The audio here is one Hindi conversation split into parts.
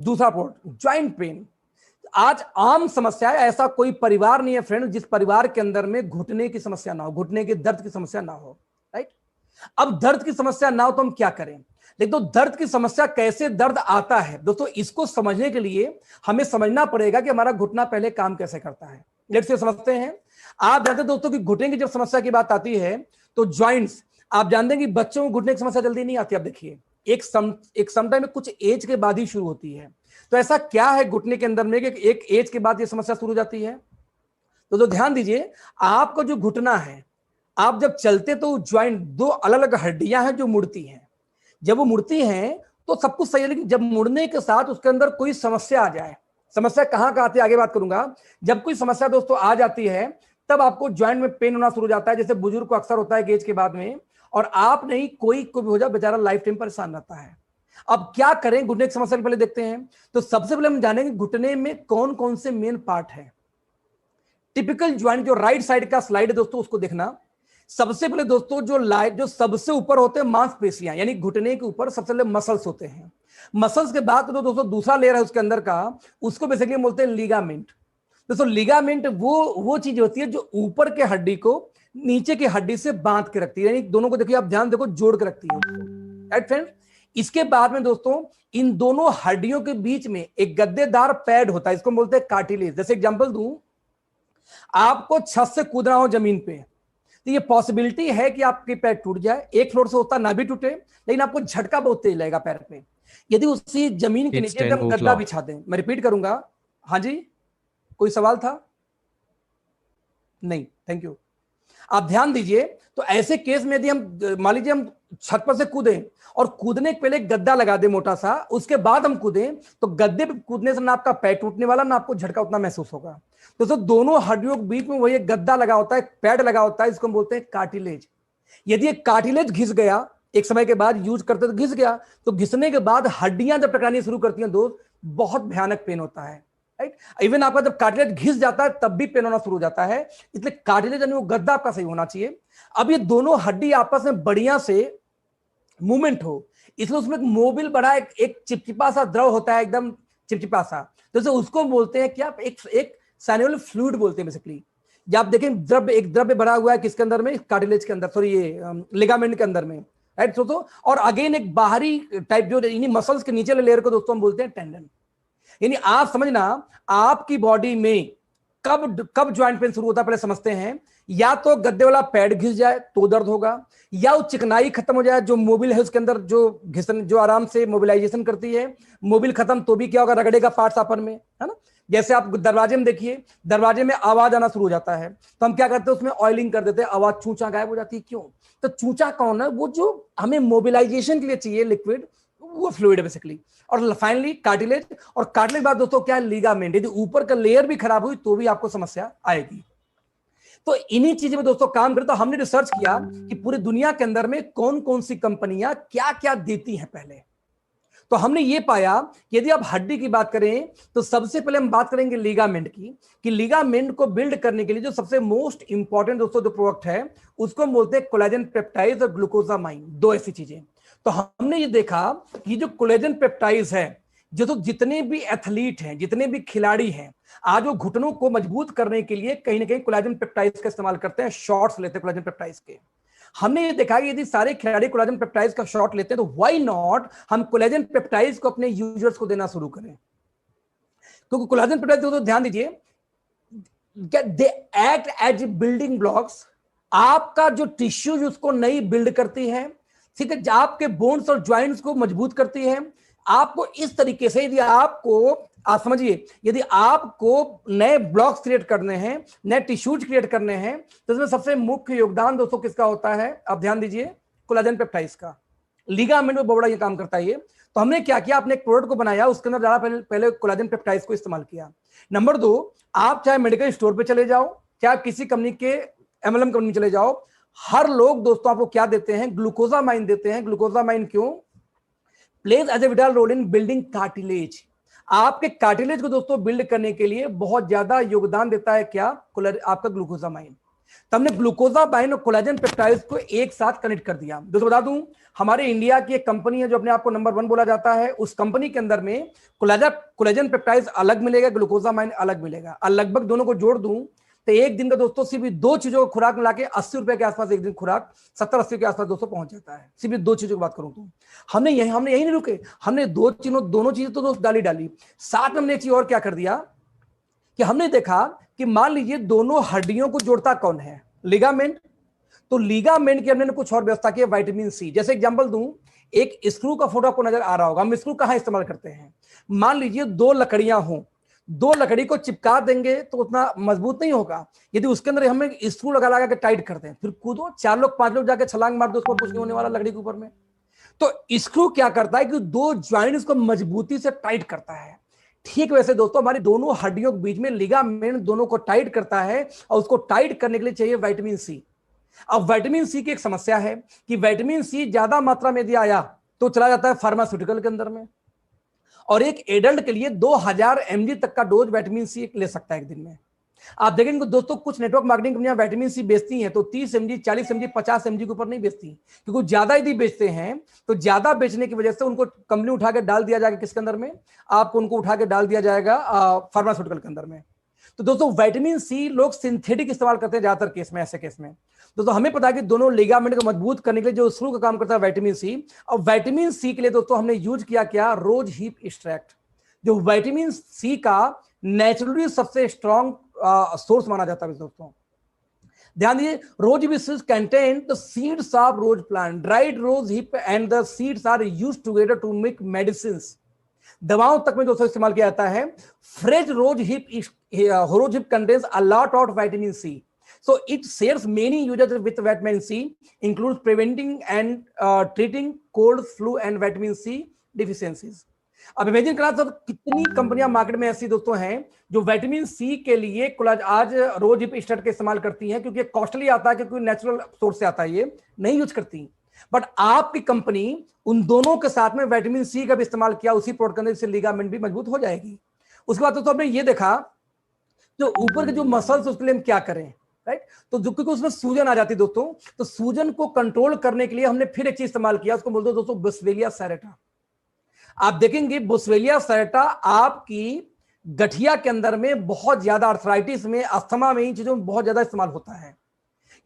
दूसरा प्रोडक्ट ज्वाइंट पेन। आज आम समस्या है, ऐसा कोई परिवार नहीं है फ्रेंड जिस परिवार के अंदर में घुटने की समस्या ना हो, घुटने के दर्द की समस्या ना हो, राइट। अब दर्द की समस्या ना हो तो हम क्या करें? लेकिन तो दर्द की समस्या, कैसे दर्द आता है दोस्तों, इसको समझने के लिए हमें समझना पड़ेगा कि हमारा घुटना पहले काम कैसे करता है। लेट्स से समझते हैं। आप जानते हैं दोस्तों कि घुटने की जब समस्या की बात आती है तो ज्वाइंट्स, आप जानते हैं कि बच्चों को घुटने की समस्या जल्दी नहीं आती। आप देखिए एक समटाइम में कुछ एज के बाद ही शुरू होती है। तो ऐसा क्या है घुटने के अंदर में कि एक एज के बाद ये समस्या शुरू हो जाती है? तो ध्यान दीजिए, आपका जो घुटना है, आप जब चलते तो ज्वाइंट, दो अलग अलग हड्डियां हैं जो मुड़ती हैं। जब वो मुड़ती हैं तो सब कुछ सही है, लेकिन जब मुड़ने के साथ उसके अंदर कोई समस्या आ जाए, समस्या कहां आती है आगे बात करूंगा। जब कोई समस्या दोस्तों आ जाती है तब आपको ज्वाइंट में पेन होना शुरू हो जाता है। जैसे बुजुर्ग को अक्सर होता है एज के बाद में, और आप नहीं, कोई को भी हो जाए, बेचारा लाइफ टाइम परेशान रहता है। अब क्या करें घुटने की समस्या के पहले देखते हैं। तो सबसे पहले हम जानेंगे घुटने में कौन कौन से मेन पार्ट है। टिपिकल ज्वाइंट जो राइट साइड का स्लाइड है दोस्तों, उसको देखना। सबसे पहले दोस्तों जो सबसे ऊपर होते हैं मांसपेशियां, यानी घुटने के ऊपर सबसे पहले मसल्स होते हैं। मसल्स के बाद तो दोस्तों दूसरा लेयर है उसके अंदर का, उसको बेसिकली बोलते हैं लिगामेंट। दोस्तों लिगामेंट वो चीज होती है जो ऊपर के हड्डी को नीचे की हड्डी से बांध के रखती है, यानी दोनों को देखिए, आप ध्यान देखो, जोड़ के रखती है, राइट फ्रेंड। इसके बाद में दोस्तों इन दोनों हड्डियों के बीच में एक गद्देदार पैड होता है, इसको बोलते हैं कार्टिलेज। जैसे एग्जांपल दूं, आपको छत से कूदना हो जमीन पे, तो ये पॉसिबिलिटी है कि आपके पैर टूट जाए। एक फ्लोर से होता ना भी टूटे, लेकिन आपको झटका बहुत तेज लगेगा पैर पे यदि उसी जमीन के नीचे एकदम गद्दा बिछा दें। मैं रिपीट करूंगा। हाँ जी, कोई सवाल था? नहीं, थैंक यू। आप ध्यान दीजिए, तो ऐसे केस में यदि हम मान लीजिए हम छत पर से कूदें और कूदने के पहले गद्दा लगा दे मोटा सा, उसके बाद हम कूदें, तो गद्दे पे कूदने से ना आपका पैर टूटने वाला, ना आपको झटका उतना महसूस होगा। तो दोनों हड्डियों के बीच में वही एक गद्दा लगा होता है, पैड लगा होता है, इसको हम बोलते हैं कार्टिलेज। यदि एक कार्टिलेज घिस गया, एक समय के बाद यूज करते तो घिस गया, तो घिसने के बाद हड्डियां जब टकरानी शुरू करती हैं दोस्त, बहुत भयानक पेन होता है, राइट। इवन आपका जब कार्टिलेज घिस जाता है तब भी पेन होना शुरू हो जाता है। इसलिए कार्टिलेज यानी वो गद्दा आपका सही होना चाहिए। अब ये दोनों हड्डी आपस में बढ़िया से मूवमेंट हो, इसलिए उसमें एक मोबिल बड़ा एक चिपचिपा सा द्रव होता है, एकदम चिपचिपा सा, तो उसको बोलते हैं क्या, एक सैन्युअल फ्लूइड बोलते हैं बेसिकली। जब आप देखें द्रव्य, एक द्रव्य भरा हुआ है किसके अंदर में, कार्टिलेज के अंदर, सॉरी ये लिगामेंट के अंदर में, राइट दोस्तों। और अगेन एक बाहरी टाइप जो इन्हीं मसल्स के नीचे लेयर को दोस्तों हम बोलते हैं टेंडन। यानी आप समझना, आपकी बॉडी में कब ज्वाइंट पेन शुरू होता है पहले समझते हैं। या तो गद्दे वाला पैड घिस जाए तो दर्द होगा, या वो चिकनाई खत्म हो जाए, जो मोबिल है उसके अंदर जो घिसन, जो आराम से मोबिलाइजेशन करती है, मोबिल खत्म तो भी क्या होगा, रगड़ेगा पार्ट्स आपन में, है ना। जैसे आप दरवाजे में देखिए, दरवाजे में आवाज आना शुरू हो जाता है, तो हम क्या करते हैं, उसमें ऑयलिंग कर देते हैं, आवाज चूचा गायब हो जाती है। क्यों? तो चूचा कौन है? वो जो हमें मोबिलाइजेशन के लिए चाहिए लिक्विड, वो फ्लूइड है बेसिकली। और फाइनली कार्टिलेज, और कार्टिलेज बाद दोस्तों क्या है, लिगामेंट। यदि ऊपर का लेयर भी खराब हुई तो भी आपको समस्या आएगी। तो इन्हीं चीजों में दोस्तों काम करें। तो हमने रिसर्च किया कि पूरी दुनिया के अंदर में कौन कौन सी कंपनियां क्या क्या देती हैं पहले। तो हमने ये पाया कि यदि आप हड्डी की बात करें तो सबसे पहले हम बात करेंगे लिगामेंट की, कि लिगामेंट को बिल्ड करने के लिए जो सबसे मोस्ट इंपॉर्टेंट दोस्तों जो प्रोडक्ट है उसको हम बोलते हैं कोलेजन पेप्टाइड्स और ग्लूकोजामाइन, दो ऐसी चीजें। तो हमने ये देखा कि जो कोलेजन पेप्टाइड्स है, जो तो जितने भी एथलीट हैं, जितने भी खिलाड़ी हैं, आज वो घुटनों को मजबूत करने के लिए कहीं ना कहीं कोलेजन पेप्टाइड्स का इस्तेमाल करते हैं, शॉट्स लेते हैं कोलेजन पेप्टाइड्स के। हमने ये देखा कि यदि सारे खिलाड़ी कोलेजन पेप्टाइड्स का शॉट लेते हैं तो व्हाई नॉट हम कोलेजन पेप्टाइड्स को अपने यूजर्स को देना शुरू करें। क्योंकि कोलेजन पेप्टाइड्स तो ध्यान दीजिए, they act as building blocks. आपका जो टिश्यूज उसको नई बिल्ड करती है, ठीक है, आपके बोन्स और ज्वाइंट्स को मजबूत करती है। आपको इस तरीके से, यदि आपको, आप समझिए, यदि आपको नए ब्लॉक्स क्रिएट करने हैं, नए टिश्यूज क्रिएट करने हैं, तो इसमें सबसे मुख्य योगदान दोस्तों किसका होता है? आप ध्यान दीजिए, कोलेजन पेप्टाइड्स का। लिगामेंट में बहुत बड़ा ये काम करता है ये। तो हमने क्या किया, अपने एक प्रोडक्ट को बनाया, उसके अंदर ज्यादा पहले कोलेजन पेप्टाइड्स को इस्तेमाल किया। नंबर 2, आप चाहे मेडिकल स्टोर पे चले जाओ, चाहे किसी कंपनी के एमएलएम कंपनी चले जाओ, हर लोग दोस्तों आपको क्या देते हैं? ग्लूकोजामाइन देते हैं। ग्लूकोजामाइन क्यों? Plays as a vital role in building cartilage. आपके कार्टिलेज को दोस्तों बिल्ड करने के लिए बहुत ज्यादा योगदान देता है क्या? आपका ग्लूकोजामाइन। तो हमने ग्लूकोजामाइन और कोलेजन पेप्टाइड्स को एक साथ कनेक्ट कर दिया। दोस्तों बता दूं, हमारे इंडिया की एक कंपनी है जो अपने आप को नंबर 1 बोला जाता है, उस कंपनी के अंदर में कोलेजन पेप्टाइड्स अलग मिलेगा, ग्लूकोजामाइन अलग मिलेगा, और लगभग दोनों को जोड़ दूं तो एक दिन का दोस्तों सिर्फ 2 चीजों को खुराक मिला के 80 रुपए के आसपास एक दिन खुराक 70-80 के आसपास दोस्तों पहुंच जाता है। सिर्फ 2 चीजों की बात करूं तो हमने यही नहीं रुके, हमने दोनों चीजें तो दोस्त डाली। साथ में हमने एक चीज और क्या कर दिया कि हमने देखा कि मान लीजिए दोनों हड्डियों को जोड़ता कौन है, लिगामेंट। तो लिगामेंट की हमने कुछ और व्यवस्था की है, विटामिन सी। जैसे एग्जांपल दूं, एक स्क्रू का फोटो आपको नजर आ रहा होगा, हम स्क्रू कहां इस्तेमाल करते हैं, मान लीजिए 2 लकड़ियां हों, 2 लकड़ी को चिपका देंगे तो उतना मजबूत नहीं होगा। यदि उसके अंदर हम स्क्रू लगा के टाइट कर दें, फिर कूदो 4 लोग 5 लोग जाके छलांग मार दो, उसको कुछ नहीं होने वाला लकड़ी के ऊपर में। तो स्क्रू क्या करता है कि 2 ज्वाइंट्स को मजबूती से टाइट करता है। ठीक वैसे दोस्तों हमारी दोनों हड्डियों के बीच में लिगामेंट दोनों को टाइट करता है, और उसको टाइट करने के लिए चाहिए विटामिन सी। अब विटामिन सी की एक समस्या है कि विटामिन सी ज्यादा मात्रा में यदि आया तो चला जाता है फार्मास्यूटिकल के अंदर में, और एक एडल्ट के लिए 2000 mg तक का डोज विटामिन सी ले सकता है एक दिन में। आप देखेंगे दोस्तों कुछ नेटवर्क मार्केटिंग कंपनियां विटामिन सी बेचती हैं तो 30 mg 40 mg 50 mg के ऊपर नहीं बेचती, क्योंकि ज्यादा यदि बेचते हैं तो ज्यादा बेचने की वजह से उनको कंपनी उठा के डाल दिया जाएगा किसके अंदर में, आपको उनको उठा के डाल दिया जाएगा फार्मास्यूटिकल के अंदर में। तो दोस्तों विटामिन सी लोग सिंथेटिक इस्तेमाल करते हैं ज्यादातर केस में, ऐसे केस में। दोस्तों हमें पता है कि दोनों लिगामेंट को मजबूत करने के लिए जो स्क्रू का काम करता है विटामिन सी, और विटामिन सी के लिए दोस्तों हमने यूज किया क्या, रोज हिप एक्सट्रैक्ट, जो विटामिन सी का नेचुरली सबसे स्ट्रॉन्ग सोर्स माना जाता है। दोस्तों ध्यान दीजिए, rose hip contain the seeds of rose plant, dried rose hip and the seeds are used together to make medicines. दवाओं तक में दोस्तों इस्तेमाल किया जाता है। Fresh rose hip contains a lot of vitamin C, so it shares many uses with vitamin C, includes preventing and treating cold, flu and vitamin C deficiencies। अब इमेजिन करा सर कितनी कंपनियां मार्केट में ऐसी दोस्तों हैं जो विटामिन सी के लिए आज रोज हिप एक्सट्रैक्ट का इस्तेमाल करती हैं, क्योंकि कॉस्टली आता है, क्योंकि नेचुरल सोर्स से आता है, ये नहीं यूज करती। बट आपकी कंपनी उन दोनों के साथ में विटामिन सी का भी इस्तेमाल किया उसी प्रोडक्ट के अंदर, इससे लिगामेंट भी मजबूत हो जाएगी। उसके बाद दोस्तों हमने ये देखा जो ऊपर के जो मसल्स उसके लिए हम क्या करें, राइट। तो क्योंकि उसमें सूजन आ जाती है दोस्तों, तो सूजन को कंट्रोल करने के लिए हमने फिर एक चीज इस्तेमाल किया, उसको बोलते हैं दोस्तों बोस्वेलिया सेरेटा। आप देखेंगे बोस्वेलिया सेरेटा आपकी गठिया के अंदर में बहुत ज्यादा, अर्थराइटिस में, अस्थमा में, इन चीजों में बहुत ज्यादा इस्तेमाल होता है,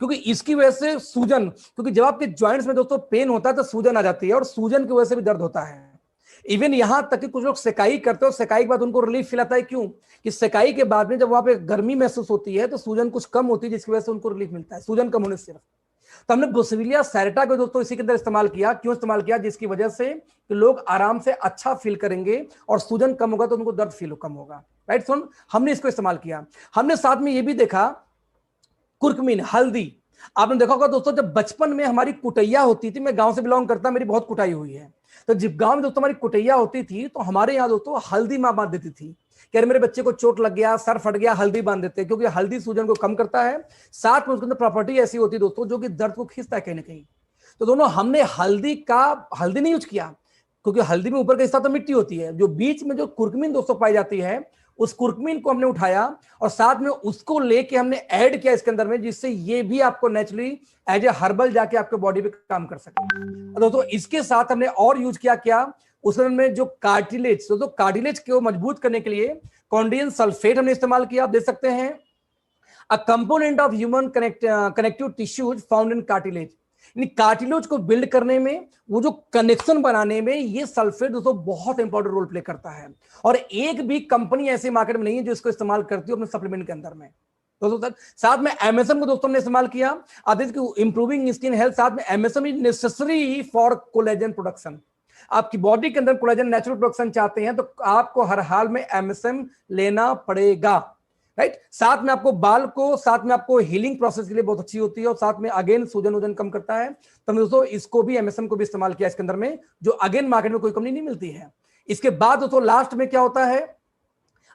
क्योंकि इसकी वजह से सूजन, क्योंकि जब आपके ज्वाइंट्स में दोस्तों पेन होता है तो सूजन आ जाती है, और सूजन की वजह से भी दर्द होता है। इवन यहां तक कि कुछ लोग सेकाई करते हो, सेकाई के बाद उनको रिलीफ फील आता है, क्यों कि सेकाई के बाद में जब वहां पे गर्मी महसूस होती है तो सूजन कुछ कम होती है, जिसकी वजह से उनको रिलीफ मिलता है, सूजन कम होने से सिर्फ। तो हमने बोस्वेलिया सेरेटा को दोस्तों इसी के अंदर इस्तेमाल किया। क्यों इस्तेमाल किया, जिसकी वजह से कि लोग आराम से अच्छा फील करेंगे, और सूजन कम होगा तो उनको दर्द फील कम होगा, राइट। सुन, हमने इसको इस्तेमाल किया। हमने साथ में ये भी देखा कुर्कुमिन, हल्दी। आपने देखा होगा दोस्तों जब बचपन में हमारी कुटैया होती थी, मैं गांव से बिलोंग करता, मेरी बहुत कुटाई हुई है, तो जब गांव में दोस्तों हमारी कुटैया होती थी तो हमारे यहाँ दोस्तों हल्दी मां बांध देती थी कि अरे मेरे बच्चे को चोट लग गया, सर फट गया, हल्दी बांध देते हैं, क्योंकि हल्दी सूजन को कम करता है, साथ में उसके अंदर प्रॉपर्टी ऐसी होती है दोस्तों जो कि दर्द को खींचता है कहीं ना कहीं। तो दोनों हमने हल्दी नहीं यूज किया, क्योंकि हल्दी में ऊपर का हिस्सा तो मिट्टी होती है, जो बीच में जो कुर्कुमिन दोस्तों पाई जाती है, उस कुर्कुमिन को हमने उठाया और साथ में उसको लेके हमने ऐड किया इसके अंदर में, जिससे ये भी आपको नेचुरली एज ए हर्बल जाके आपके बॉडी पे काम कर सके। दोस्तों इसके साथ हमने और यूज किया क्या, उसमें जो कार्टिलेज, तो कार्टिलेज को मजबूत करने के लिए कॉन्डियन सल्फेट हमने इस्तेमाल किया। आप देख सकते हैं, a component of human connective tissues found in cartilage, यानी कार्टिलेज को बिल्ड करने में, वो जो कनेक्शन बनाने में ये सल्फेट दोस्तों बहुत इंपॉर्टेंट रोल प्ले करता है, और एक भी कंपनी ऐसी मार्केट में नहीं है जो इसको इस्तेमाल करती है अपने सप्लीमेंट के अंदर में। दोस्तों साथ में एमएसएम को दोस्तों ने इस्तेमाल किया, इंप्रूविंग स्किन हेल्थ। साथ में MSM is necessary for collagen production. आपकी बॉडी के अंदर कोलेजन नेचुरल प्रोडक्शन चाहते हैं तो आपको हर हाल में एमएसएम लेना पड़ेगा, राइट। साथ में आपको बाल को, साथ में आपको हीलिंग प्रोसेस के लिए बहुत अच्छी होती है, और साथ में अगेन सूजन वजन कम करता है। तो हमने दोस्तों इसको भी, एमएसएम को भी इस्तेमाल किया इसके अंदर में, जो अगेन मार्केट में कोई कंपनी नहीं मिलती है। इसके बाद दोस्तों लास्ट में क्या होता है,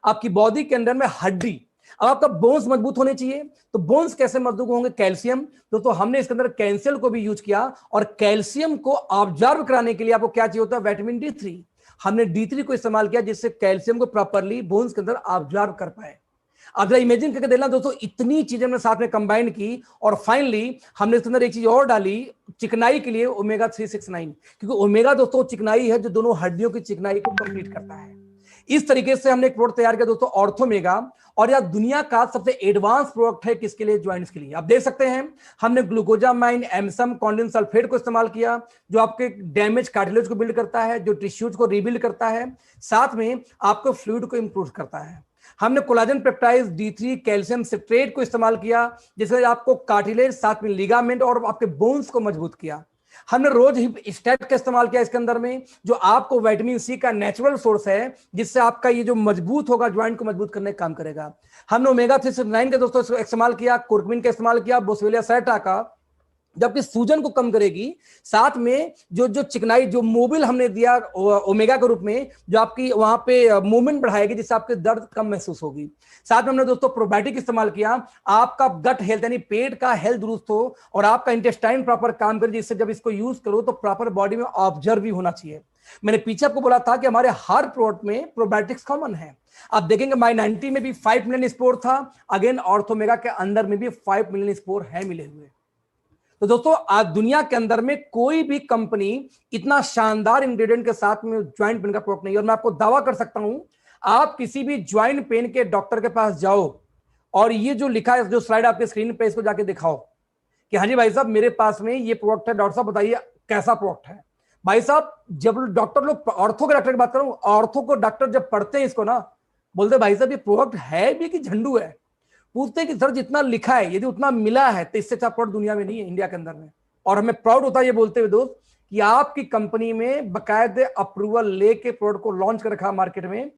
आपकी बॉडी के अंदर में हड्डी। अब आपका बोन्स मजबूत होने चाहिए, तो बोन्स कैसे मजबूत होंगे, कैल्शियम। दोस्तों हमने इसके अंदर कैंसिल को भी यूज किया, और कैल्शियम को ऑब्जर्व कराने के लिए आपको क्या चाहिए होता है, विटामिन D3। हमने D3 को इस्तेमाल किया, जिससे कैल्शियम को प्रॉपरली बोन्स के अंदर ऑब्जर्व कर पाए। आप जरा इमेजिन करके देखना दोस्तों, इतनी चीजें हमने साथ में कंबाइन की और फाइनली हमने इसके अंदर एक चीज और डाली चिकनाई के लिए, ओमेगा 369, क्योंकि ओमेगा दोस्तों चिकनाई है जो दोनों हड्डियों की चिकनाई को कंप्लीट करता है। इस तरीके से हमने एक प्रोडक्ट तैयार किया दोस्तों ऑर्थोमेगा, और यह दुनिया का सबसे एडवांस प्रोडक्ट है किसके लिए, ज्वाइंट्स के लिए। आप देख सकते हैं हमने ग्लूकोजामाइन, एमसम, कॉन्डिन सल्फेट को इस्तेमाल किया जो आपके डैमेज कार्टिलेज को बिल्ड करता है, जो टिश्यूज को रीबिल्ड करता है, साथ में आपको फ्लूइड को इंप्रूव करता है। हमने collagen peptide D3 calcium citrate को इस्तेमाल किया जिससे आपको कार्टिलेज, साथ में लिगामेंट और आपके बोन्स को मजबूत किया। हमने रोज हिप स्टैट का इस्तेमाल किया इसके अंदर में, जो आपको विटामिन सी का नेचुरल सोर्स है जिससे आपका ये जो मजबूत होगा, ज्वाइंट को मजबूत करने का काम करेगा। हमने ओमेगा 369 का दोस्तों इस्तेमाल किया, कुर्कुमिन का इस्तेमाल किया, बोसवेलिया सैटा का, जबकि सूजन को कम करेगी, साथ में जो जो चिकनाई, जो मोबिल हमने दिया ओमेगा के रूप में, जो आपकी वहां पे मूवमेंट बढ़ाएगी जिससे आपके दर्द कम महसूस होगी। साथ में हमने दोस्तों प्रोबायोटिक इस्तेमाल किया, आपका गट हेल्थ यानी पेट का हेल्थ दुरुस्त हो और आपका इंटेस्टाइन प्रॉपर काम करे, जिससे जब इसको यूज करो तो प्रॉपर बॉडी में ऑब्जर्व भी होना चाहिए। मैंने पीछे आपको बोला था कि हमारे हर प्रोडक्ट में प्रोबायोटिक्स कॉमन है। आप देखेंगे माई 90 में भी 5 मिलियन स्पोर था, अगेन ऑर्थोमेगा के अंदर में भी 5 मिलियन स्पोर है मिले हुए। तो दोस्तों आज दुनिया के अंदर में कोई भी कंपनी इतना शानदार इंग्रेडिएंट के साथ में ज्वाइंट पेन का प्रोडक्ट नहीं है। और मैं आपको दावा कर सकता हूं, आप किसी भी ज्वाइंट पेन के डॉक्टर के पास जाओ और ये जो लिखा है, जो स्लाइड आपके स्क्रीन पे, इसको जाके दिखाओ कि हाँ जी भाई साहब मेरे पास में ये प्रोडक्ट है, डॉक्टर साहब बताइए कैसा प्रोडक्ट है। भाई साहब जब डॉक्टर लोग, ऑर्थो के डॉक्टर की बात करूं, ऑर्थो को डॉक्टर जब पढ़ते हैं इसको ना, बोलते भाई साहब ये प्रोडक्ट है भी कि झंडू है। पूछते हैं कि सर जितना लिखा है यदि उतना मिला है तो इससे अच्छा प्रोडक्ट दुनिया में नहीं है, इंडिया के अंदर में। और हमें प्राउड होता है ये बोलते हुए दोस्त कि आपकी कंपनी में बकायदे अप्रूवल लेके प्रोडक्ट को लॉन्च कर रखा मार्केट में,